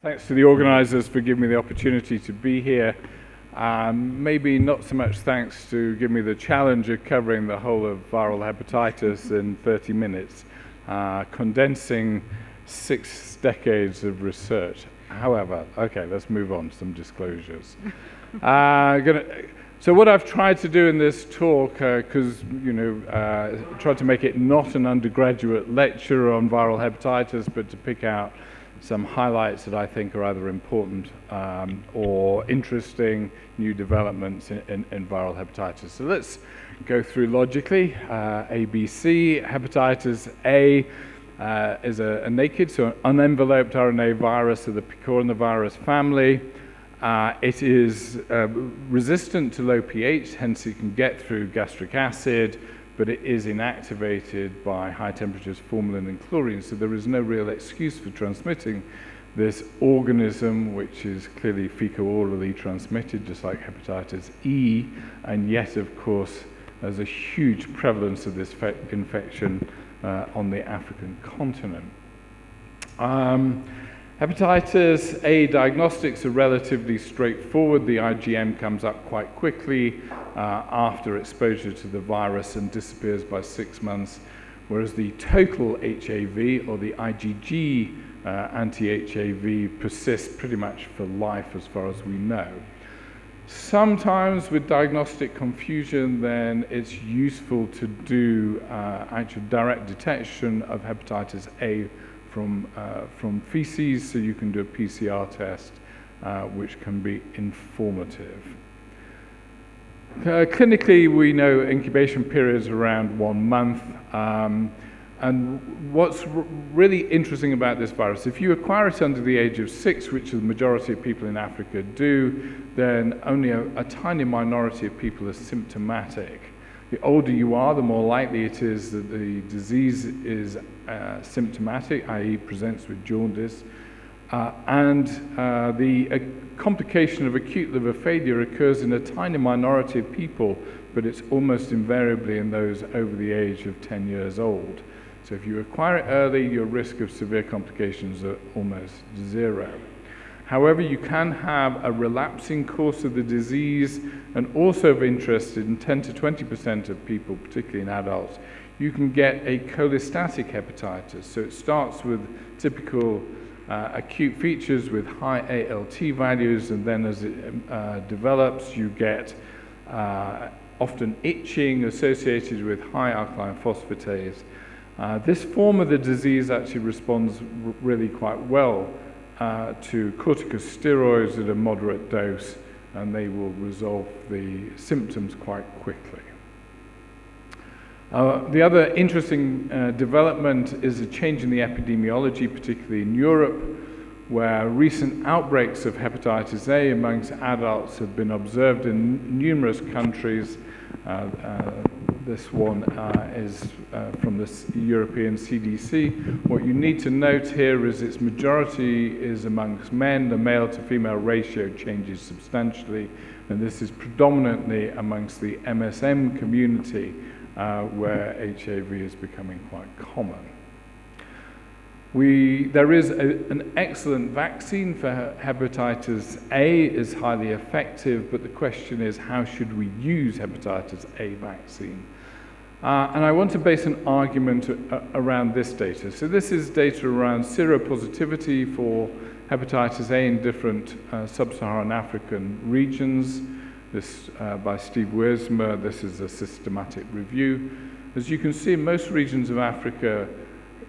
Thanks to the organisers for giving me the opportunity to be here. Maybe not so much thanks to give me the challenge of covering the whole of viral hepatitis in 30 minutes, condensing 6 decades of research. However, okay, let's move on to some disclosures. So what I've tried to do in this talk, because tried to make it not an undergraduate lecture on viral hepatitis, but to pick out some highlights that I think are either important or interesting new developments in viral hepatitis. So let's go through logically. ABC, hepatitis A is a naked, so an unenveloped RNA virus of the picornavirus family. It is resistant to low pH, hence it can get through gastric acid, but it is inactivated by high temperatures, formalin and chlorine, so there is no real excuse for transmitting this organism, which is clearly fecal-orally transmitted, just like hepatitis E, and yet, of course, there's a huge prevalence of this infection on the African continent. Hepatitis A diagnostics are relatively straightforward. The IgM comes up quite quickly after exposure to the virus and disappears by 6 months, whereas the total HAV, or the IgG anti-HAV, persists pretty much for life as far as we know. Sometimes with diagnostic confusion, then it's useful to do actual direct detection of hepatitis A from feces, so you can do a PCR test, which can be informative. Clinically, we know incubation periods around 1 month. And what's really interesting about this virus, if you acquire it under the age of 6, which the majority of people in Africa do, then only a tiny minority of people are symptomatic. The older you are, the more likely it is that the disease is symptomatic, i.e. presents with jaundice, and the complication of acute liver failure occurs in a tiny minority of people, but it's almost invariably in those over the age of 10 years old. So if you acquire it early, your risk of severe complications are almost zero. However, you can have a relapsing course of the disease, and also of interest in 10 to 20% of people, particularly in adults, you can get a cholestatic hepatitis. So it starts with typical acute features with high ALT values, and then as it develops, you get often itching associated with high alkaline phosphatase. This form of the disease actually responds really quite well to corticosteroids at a moderate dose, and they will resolve the symptoms quite quickly. The other interesting development is a change in the epidemiology, particularly in Europe, where recent outbreaks of hepatitis A amongst adults have been observed in numerous countries. This one is from the European CDC. What you need to note here is its majority is amongst men. The male to female ratio changes substantially, and this is predominantly amongst the MSM community, where HAV is becoming quite common. There is an excellent vaccine for hepatitis A, is highly effective, but the question is, how should we use hepatitis A vaccine? And I want to base an argument around this data. So this is data around seropositivity for hepatitis A in different sub-Saharan African regions. This by Steve Wiersma. This is a systematic review. As you can see, in most regions of Africa,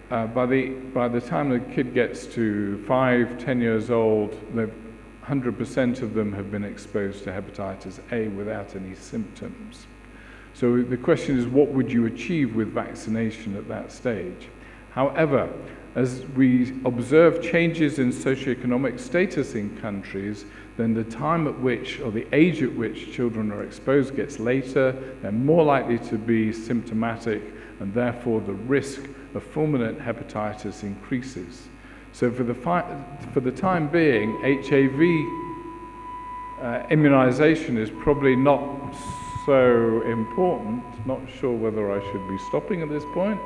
by the time the kid gets to 5, 10 years old, 100% of them have been exposed to hepatitis A without any symptoms. So the question is, what would you achieve with vaccination at that stage? However, as we observe changes in socioeconomic status in countries, then the time at which, or the age at which children are exposed gets later, they're more likely to be symptomatic, and therefore the risk of fulminant hepatitis increases. So for the time being, HAV immunization is probably not so important. Not sure whether I should be stopping at this point.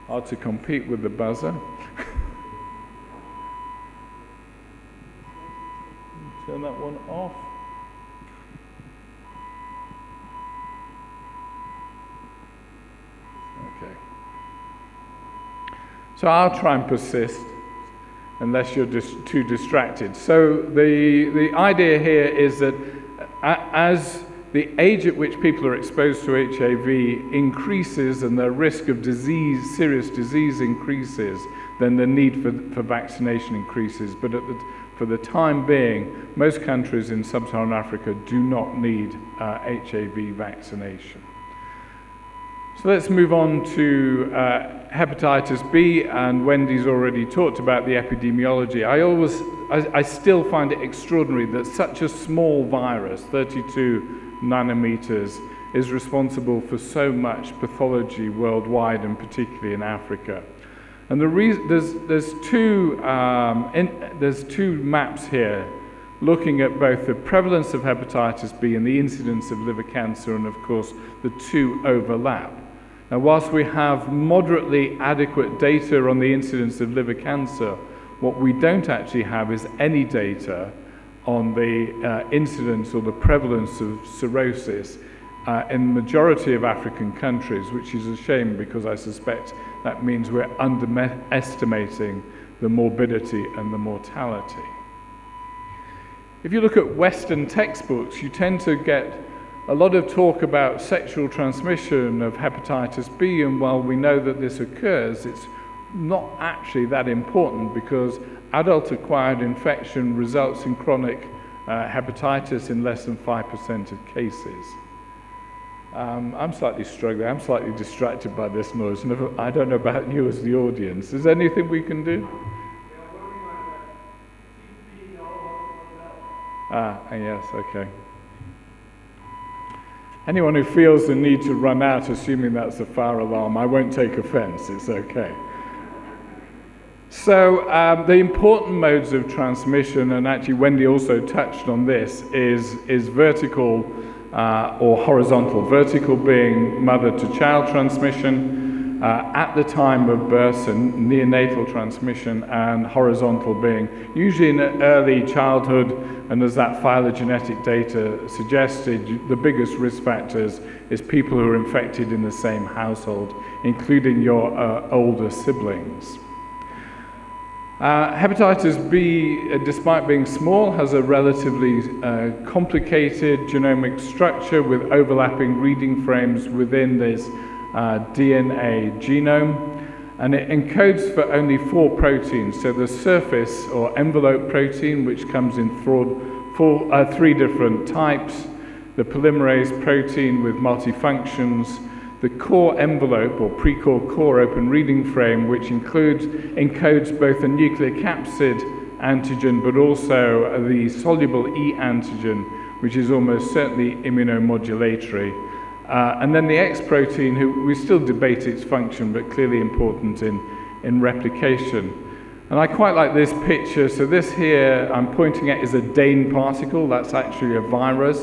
are to compete with the buzzer. Turn that one off. Okay. So I'll try and persist, unless you're too distracted. So the idea here is that as the age at which people are exposed to HAV increases and the risk of disease, serious disease increases, then the need for vaccination increases. But for the time being, most countries in sub-Saharan Africa do not need HAV vaccination. So let's move on to hepatitis B, and Wendy's already talked about the epidemiology. I still find it extraordinary that such a small virus, 32 nanometers, is responsible for so much pathology worldwide, and particularly in Africa. And the reason there's two maps here looking at both the prevalence of hepatitis B and the incidence of liver cancer, and of course the two overlap. Now, whilst we have moderately adequate data on the incidence of liver cancer, what we don't actually have is any data on the incidence or the prevalence of cirrhosis in the majority of African countries, which is a shame because I suspect that means we're underestimating the morbidity and the mortality. If you look at Western textbooks, you tend to get a lot of talk about sexual transmission of hepatitis B, and while we know that this occurs, it's not actually that important because adult-acquired infection results in chronic hepatitis in less than 5% of cases. I'm slightly struggling. I'm slightly distracted by this noise. I don't know about you as the audience. Is there anything we can do? Yes, okay. Anyone who feels the need to run out, assuming that's a fire alarm, I won't take offense. It's okay. So the important modes of transmission, and actually Wendy also touched on this, is vertical or horizontal. Vertical being mother-to-child transmission at the time of birth and neonatal transmission, and horizontal being usually in early childhood, and as that phylogenetic data suggested, the biggest risk factors is people who are infected in the same household, including your older siblings. Hepatitis B, despite being small, has a relatively complicated genomic structure with overlapping reading frames within this DNA genome, and it encodes for only 4 proteins. So the surface or envelope protein, which comes in 3 different types, the polymerase protein with multifunctions, the core envelope or pre-core open reading frame, which encodes both a nucleocapsid antigen but also the soluble E antigen, which is almost certainly immunomodulatory. And then the X protein, who we still debate its function, but clearly important in replication. And I quite like this picture. So this here I'm pointing at is a Dane particle. That's actually a virus.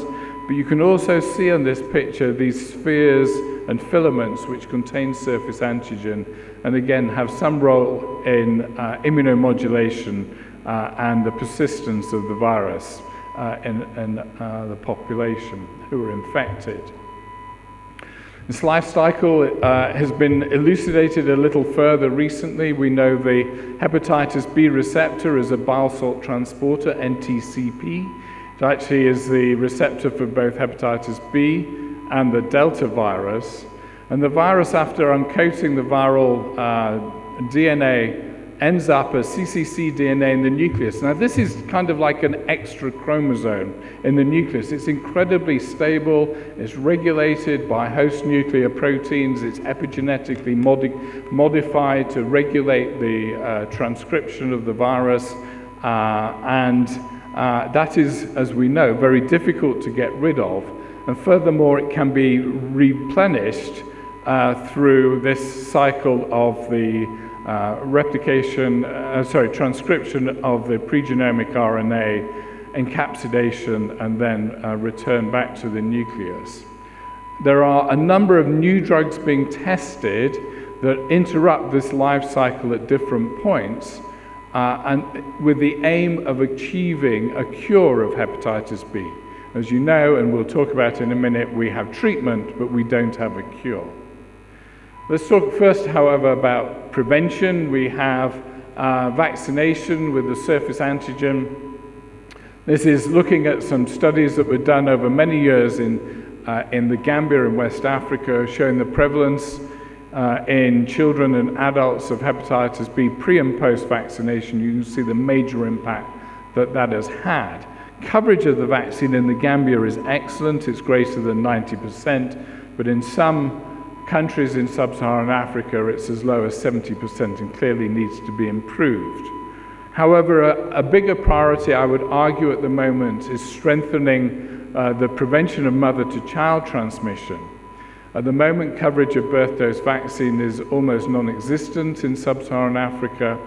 But you can also see on this picture these spheres and filaments which contain surface antigen, and again have some role in immunomodulation and the persistence of the virus in the population who are infected. This life cycle has been elucidated a little further recently. We know the hepatitis B receptor is a bile salt transporter, NTCP. It actually is the receptor for both hepatitis B and the Delta virus. And the virus, after uncoating the viral DNA, ends up as CCC DNA in the nucleus. Now, this is kind of like an extra chromosome in the nucleus. It's incredibly stable. It's regulated by host nuclear proteins. It's epigenetically modified to regulate the transcription of the virus. That is, as we know, very difficult to get rid of. And furthermore, it can be replenished through this cycle of the transcription of the pregenomic RNA, encapsulation, and then return back to the nucleus. There are a number of new drugs being tested that interrupt this life cycle at different points, and with the aim of achieving a cure of hepatitis B. As you know, and we'll talk about in a minute, we have treatment, but we don't have a cure. Let's talk first, however, about prevention. We have vaccination with the surface antigen. This is looking at some studies that were done over many years in the Gambia in West Africa, showing the prevalence in children and adults of hepatitis B pre and post vaccination. You can see the major impact that that has had. Coverage of the vaccine in the Gambia is excellent. It's greater than 90%, but in some countries in sub-Saharan Africa, it's as low as 70% and clearly needs to be improved. However, a bigger priority, I would argue at the moment, is strengthening the prevention of mother-to-child transmission. At the moment, coverage of birth dose vaccine is almost non-existent in sub-Saharan Africa.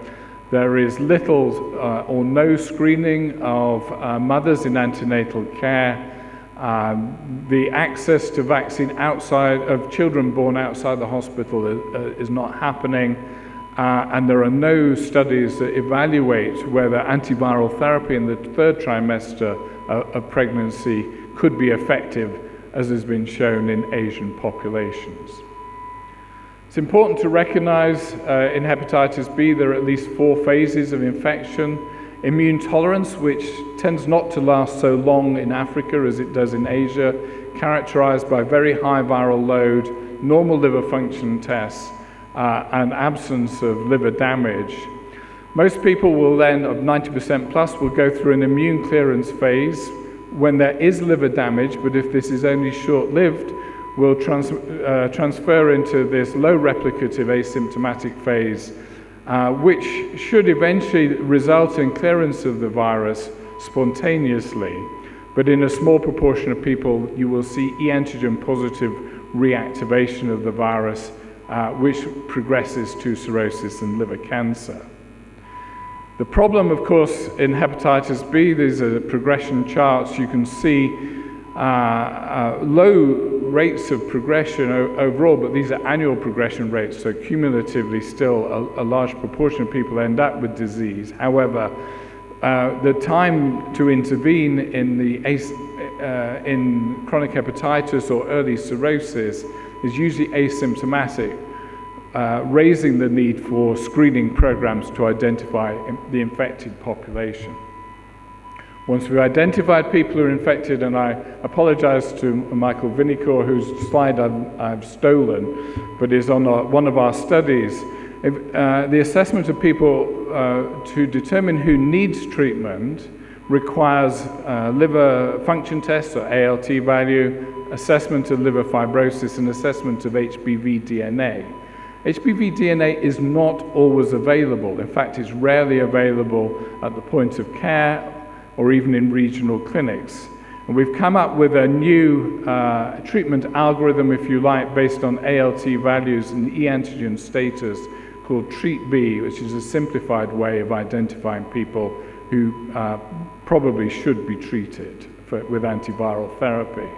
There is little or no screening of mothers in antenatal care. The access to vaccine outside of children born outside the hospital is not happening, and there are no studies that evaluate whether antiviral therapy in the third trimester of pregnancy could be effective, as has been shown in Asian populations. It's important to recognize in hepatitis B there are at least 4 phases of infection. Immune tolerance, which tends not to last so long in Africa as it does in Asia, characterized by very high viral load, normal liver function tests, and absence of liver damage. Most people will then, of 90% plus, will go through an immune clearance phase when there is liver damage, but if this is only short-lived, will transfer into this low replicative asymptomatic phase, which should eventually result in clearance of the virus spontaneously. But in a small proportion of people, you will see e-antigen positive reactivation of the virus, which progresses to cirrhosis and liver cancer. The problem, of course, in hepatitis B, these are progression charts. You can see low rates of progression overall, but these are annual progression rates, so cumulatively still a large proportion of people end up with disease. However, the time to intervene in chronic hepatitis or early cirrhosis is usually asymptomatic, raising the need for screening programs to identify the infected population. Once we've identified people who are infected, and I apologize to Michael Vinicor, whose slide I've stolen, but is on one of our studies, the assessment of people to determine who needs treatment requires liver function tests, or ALT value, assessment of liver fibrosis, and assessment of HBV DNA. HBV DNA is not always available. In fact, it's rarely available at the point of care or even in regional clinics. And we've come up with a new treatment algorithm, if you like, based on ALT values and e-antigen status called TREAT-B, which is a simplified way of identifying people who probably should be treated with antiviral therapy.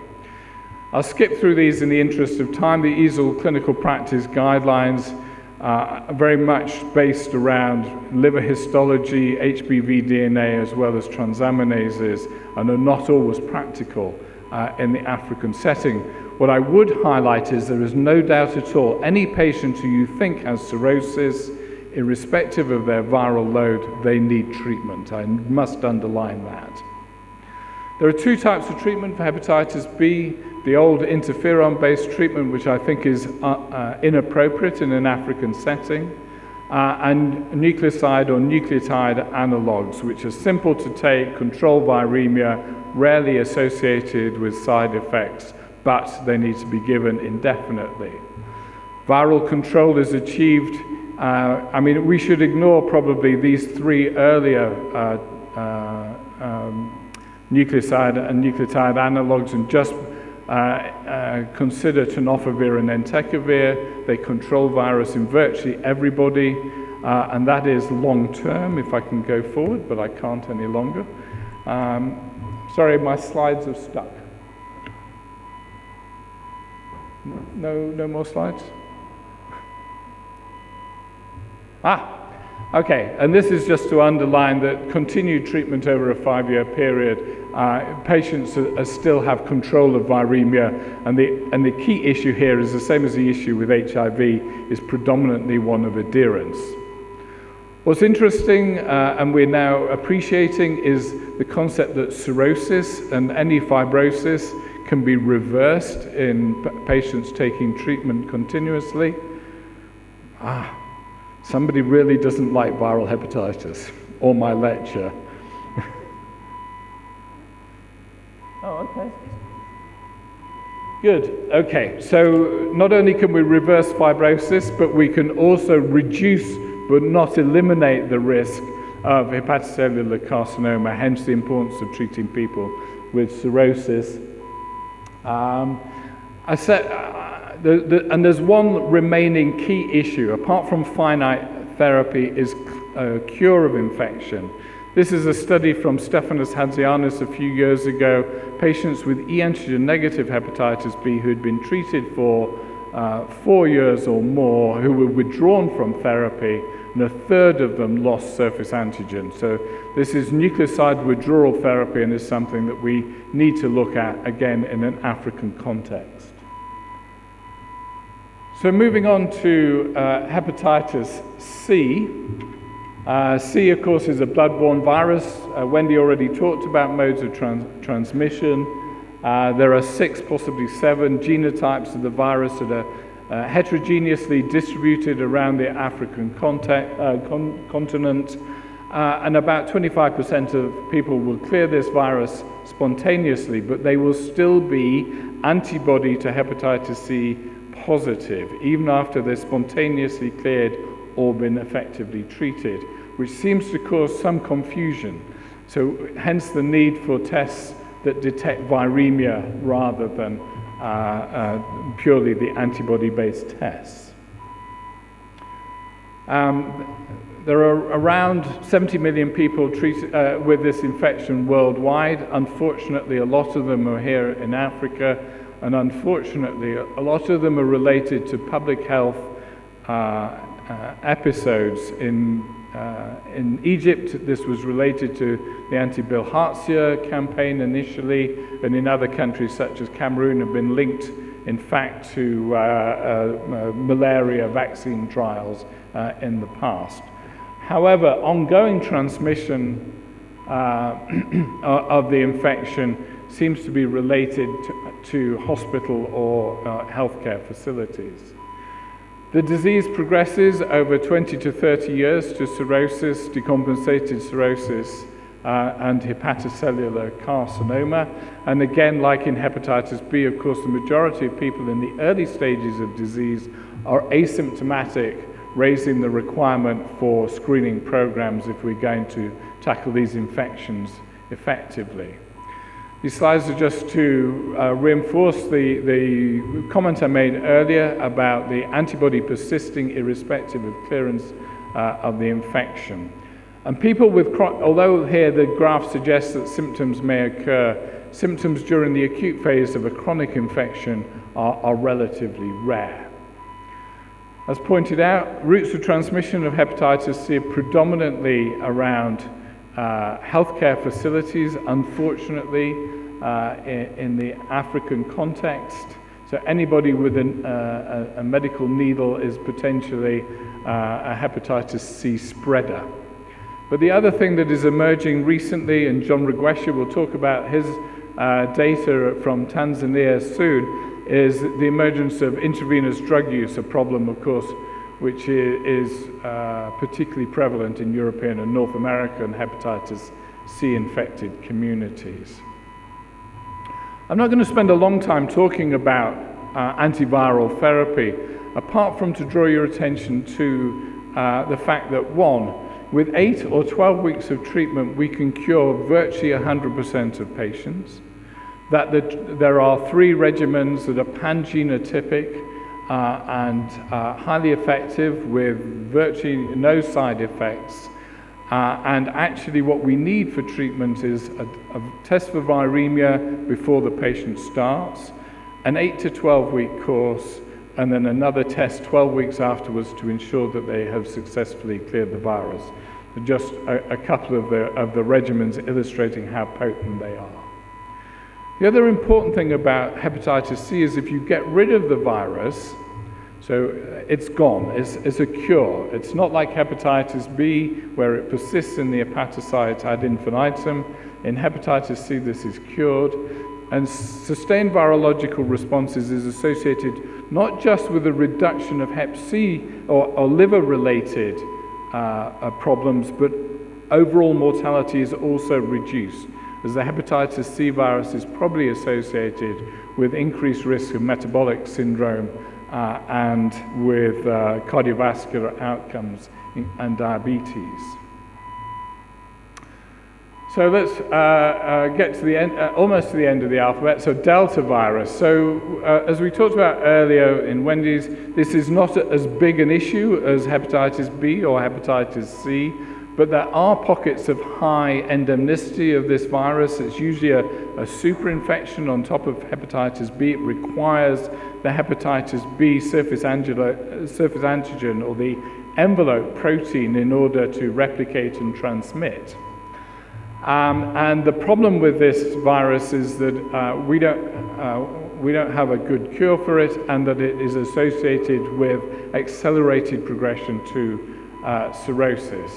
I'll skip through these in the interest of time. The EASL clinical practice guidelines are very much based around liver histology, HBV DNA, as well as transaminases, and are not always practical in the African setting. What I would highlight is there is no doubt at all, any patient who you think has cirrhosis, irrespective of their viral load, they need treatment. I must underline that. There are 2 types of treatment for hepatitis B. The old interferon-based treatment, which I think is inappropriate in an African setting, and nucleoside or nucleotide analogues, which are simple to take, control viremia, rarely associated with side effects, but they need to be given indefinitely. Viral control is achieved. I mean, we should ignore probably these 3 earlier nucleoside and nucleotide analogues and just consider tenofovir and entecavir. They control virus in virtually everybody, and that is long-term, if I can go forward, but I can't any longer. Sorry, my slides are stuck. No more slides? Okay, and this is just to underline that continued treatment over a 5-year period, patients still have control of viremia, and the key issue here is the same as the issue with HIV, is predominantly one of adherence. What's interesting, and we're now appreciating, is the concept that cirrhosis and any fibrosis can be reversed in patients taking treatment continuously. Somebody really doesn't like viral hepatitis, or my lecture. Oh, okay. Good, okay. So not only can we reverse fibrosis, but we can also reduce, but not eliminate, the risk of hepatocellular carcinoma, hence the importance of treating people with cirrhosis. And there's one remaining key issue, apart from finite therapy, is cure of infection. This is a study from Stefanos Hadzianis a few years ago, patients with E antigen negative hepatitis B who'd been treated for 4 years or more, who were withdrawn from therapy, and a third of them lost surface antigen. So this is nucleoside withdrawal therapy, and is something that we need to look at, again, in an African context. So moving on to hepatitis C. C, of course, is a blood-borne virus. Wendy already talked about modes of transmission. There are 6, possibly 7 genotypes of the virus that are heterogeneously distributed around the African continent. And about 25% of people will clear this virus spontaneously, but they will still be antibody to hepatitis C positive, even after they're spontaneously cleared or been effectively treated, which seems to cause some confusion. So hence the need for tests that detect viremia rather than purely the antibody-based tests. There are around 70 million people treated with this infection worldwide. Unfortunately, a lot of them are here in Africa, and unfortunately, a lot of them are related to public health episodes. In Egypt, this was related to the anti-bilharzia campaign initially, and in other countries such as Cameroon have been linked, in fact, to malaria vaccine trials in the past. However, ongoing transmission of the infection seems to be related to hospital or healthcare facilities. The disease progresses over 20 to 30 years to cirrhosis, decompensated cirrhosis, and hepatocellular carcinoma. And again, like in hepatitis B, of course, the majority of people in the early stages of disease are asymptomatic, raising the requirement for screening programs if we're going to tackle these infections effectively. These slides are just to reinforce the comment I made earlier about the antibody persisting irrespective of clearance of the infection. And people with, although here the graph suggests that symptoms may occur, symptoms during the acute phase of a chronic infection are relatively rare. As pointed out, routes of transmission of hepatitis C are predominantly around healthcare facilities, unfortunately, in the African context. So anybody with a medical needle is potentially a hepatitis C spreader. But the other thing that is emerging recently, and John Rugwesha will talk about his data from Tanzania soon, is the emergence of intravenous drug use, a problem, of course, which is particularly prevalent in European and North American hepatitis C infected communities. I'm not going to spend a long time talking about antiviral therapy, apart from to draw your attention to the fact that, one, with 8 or 12 weeks of treatment, we can cure virtually 100% of patients, that there are 3 regimens that are pan-genotypic and highly effective with virtually no side effects. And actually what we need for treatment is a test for viremia before the patient starts, an 8 to 12 week course, and then another test 12 weeks afterwards to ensure that they have successfully cleared the virus. Just a couple of the regimens illustrating how potent they are. The other important thing about hepatitis C is if you get rid of the virus, so it's gone, it's a cure. It's not like hepatitis B, where it persists in the hepatocyte ad infinitum. In hepatitis C, this is cured. And sustained virological responses is associated not just with a reduction of hep C or liver-related problems, but overall mortality is also reduced, as the hepatitis C virus is probably associated with increased risk of metabolic syndrome and with cardiovascular outcomes and diabetes. So let's get to the end, almost to the end of the alphabet. So Delta virus. So as we talked about earlier in Wendy's, this is not as big an issue as hepatitis B or hepatitis C, but there are pockets of high endemicity of this virus. It's usually a superinfection on top of hepatitis B. It requires the hepatitis B surface antigen or the envelope protein in order to replicate and transmit. And the problem with this virus is that we don't have a good cure for it, and that it is associated with accelerated progression to cirrhosis.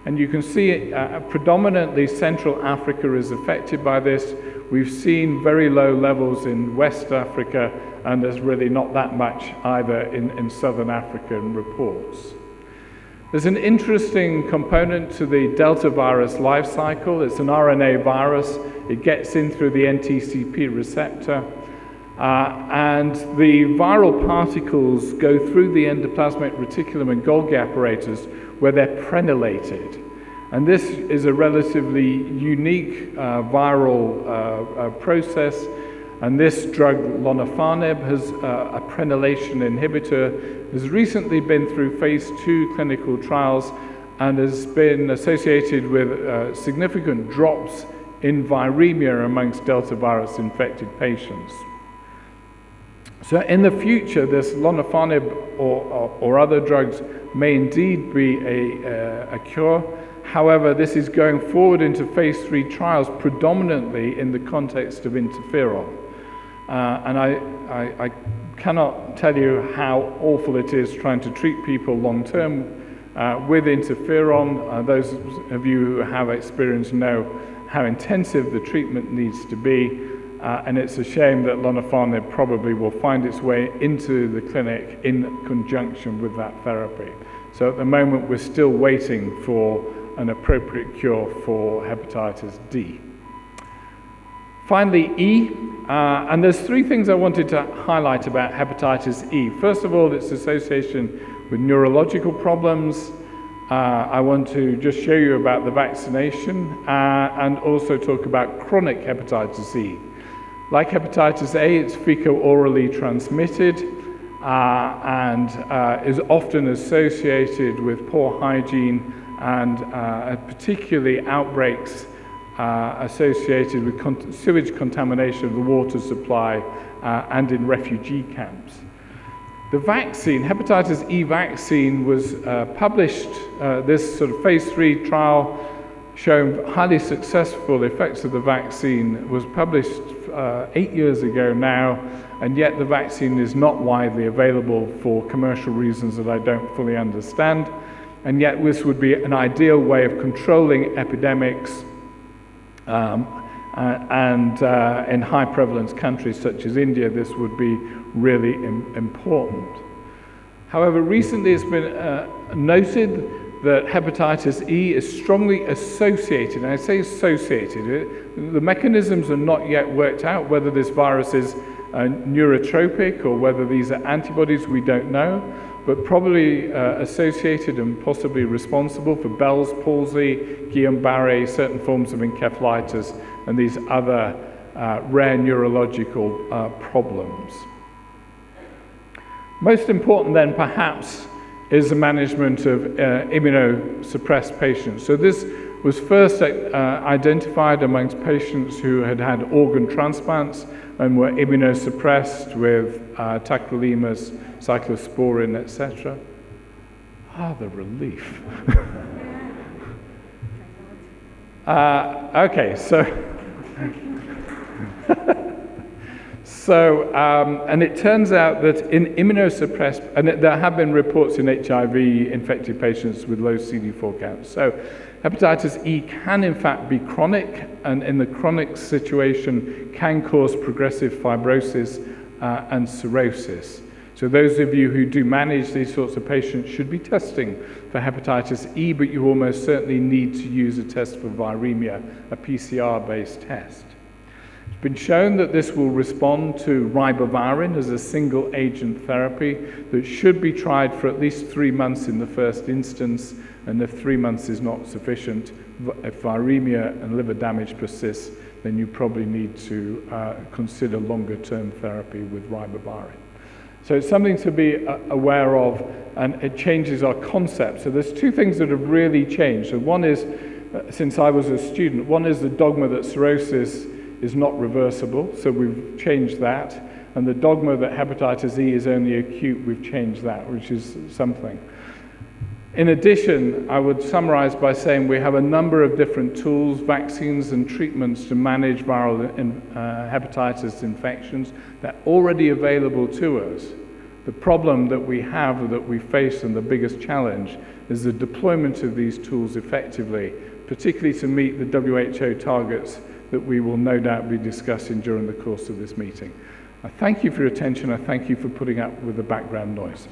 And you can see predominantly Central Africa is affected by this. We've seen very low levels in West Africa, and there's really not that much either in Southern African reports. There's an interesting component to the Delta virus life cycle. It's an RNA virus. It gets in through the NTCP receptor. And the viral particles go through the endoplasmic reticulum and Golgi apparatus where they're prenylated. And this is a relatively unique viral process. And this drug, Lonafarnib, has a prenylation inhibitor, has recently been through phase 2 clinical trials and has been associated with significant drops in viremia amongst Delta virus infected patients. So in the future, this Lonafarnib or other drugs may indeed be a cure. However, this is going forward into phase 3 trials predominantly in the context of interferon. And I cannot tell you how awful it is trying to treat people long-term with interferon. Those of you who have experience know how intensive the treatment needs to be, and it's a shame that Lonafarnib probably will find its way into the clinic in conjunction with that therapy. So at the moment, we're still waiting for an appropriate cure for hepatitis D. Finally, E, and there's 3 things I wanted to highlight about hepatitis E. First of all, its association with neurological problems. I want to just show you about the vaccination and also talk about chronic hepatitis E. Like hepatitis A, it's fecal-orally transmitted and is often associated with poor hygiene and particularly outbreaks associated with sewage contamination of the water supply and in refugee camps. The vaccine, hepatitis E vaccine, was published, this sort of phase 3 trial showing highly successful effects of the vaccine was published 8 years ago now, and yet the vaccine is not widely available for commercial reasons that I don't fully understand. And yet this would be an ideal way of controlling epidemics and in high prevalence countries such as India, this would be really important. However, recently it's been noted that hepatitis E is strongly associated, and I say associated, the mechanisms are not yet worked out, whether this virus is neurotropic or whether these are antibodies, we don't know, but probably associated and possibly responsible for Bell's palsy, Guillain-Barré, certain forms of encephalitis, and these other rare neurological problems. Most important then, perhaps, is the management of immunosuppressed patients. So this was first identified amongst patients who had had organ transplants and were immunosuppressed with tacrolimus, cyclosporin, etc. Ah, the relief. Okay, and it turns out that in immunosuppressed, and there have been reports in HIV-infected patients with low CD4 counts. So hepatitis E can in fact be chronic, and in the chronic situation can cause progressive fibrosis and cirrhosis. So those of you who do manage these sorts of patients should be testing for hepatitis E, but you almost certainly need to use a test for viremia, a PCR-based test. It's been shown that this will respond to ribavirin as a single-agent therapy that should be tried for at least 3 months in the first instance, and if 3 months is not sufficient, if viremia and liver damage persists, then you probably need to consider longer-term therapy with ribavirin. So it's something to be aware of, and it changes our concept. So there's two things that have really changed. So one is, since I was a student, one is the dogma that cirrhosis is not reversible, so we've changed that. And the dogma that hepatitis E is only acute, we've changed that, which is something. In addition, I would summarize by saying we have a number of different tools, vaccines and treatments to manage viral hepatitis infections that are already available to us. The problem that we have, that we face, and the biggest challenge is the deployment of these tools effectively, particularly to meet the WHO targets that we will no doubt be discussing during the course of this meeting. I thank you for your attention. I thank you for putting up with the background noise.